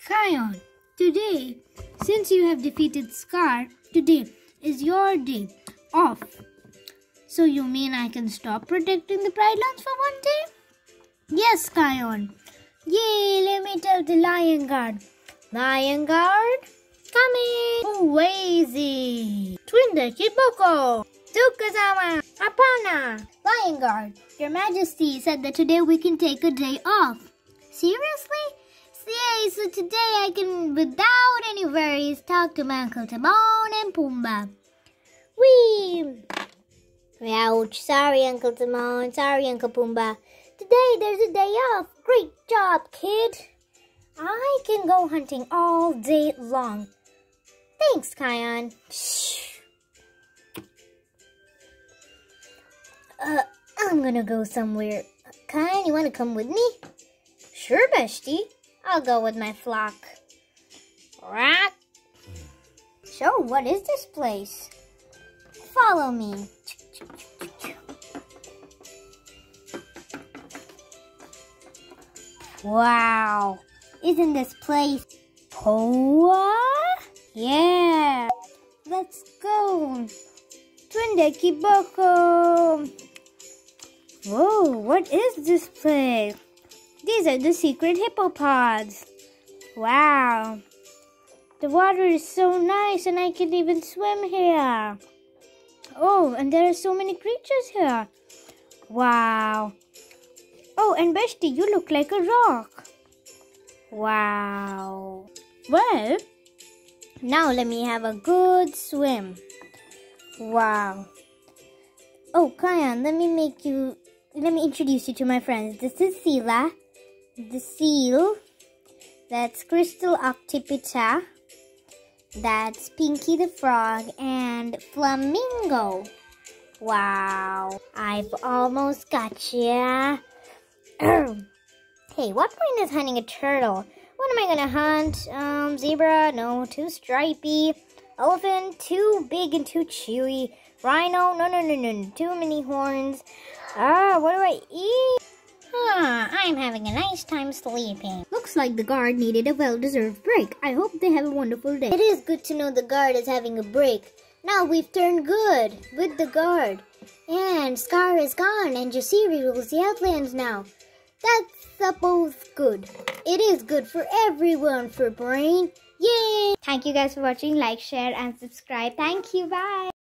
Kion, today, since you have defeated Scar, today is your day off. So you mean I can stop protecting the Pride Lands for one day? Yes, Kion. Yay, let me tell the Lion Guard. Lion Guard, coming! Uwezi! Twinde Kiboko! Tsukazama! Apana! Lion Guard, Your Majesty said that today we can take a day off. Seriously? Yay, so today I can, without any worries, talk to my Uncle Timon and Pumbaa. Whee! Ouch, sorry Uncle Timon, sorry Uncle Pumbaa. Today there's a day off. Great job, kid. I can go hunting all day long. Thanks, Kion. I'm gonna go somewhere. Kion, you wanna come with me? Sure, bestie. I'll go with my flock. Rock. So, what is this place? Follow me. Wow. Isn't this place Poa? Yeah. Let's go. Twinde Kiboko. Whoa, what is this place? These are the secret hippopods. Wow. The water is so nice and I can even swim here. Oh, and there are so many creatures here. Wow. Oh, and Bestie, you look like a rock. Wow. Well, now let me have a good swim. Wow. Oh, Kion, let me introduce you to my friends. This is Sila, the seal. That's Crystal Octipita. That's Pinky the frog and Flamingo. Wow, I've almost got ya. Hey, what point is hunting a turtle? What am I gonna hunt? Zebra? No, too stripy. Elephant? Too big and too chewy. Rhino? No, too many horns. What do I eat? I'm having a nice time sleeping. Looks like the guard needed a well-deserved break. I hope they have a wonderful day. It is good to know the guard is having a break. Now we've turned good with the guard. And Scar is gone and Jasiri rules the Outlands now. That's both good. It is good for everyone for Brain. Yay! Thank you guys for watching. Like, share and subscribe. Thank you. Bye.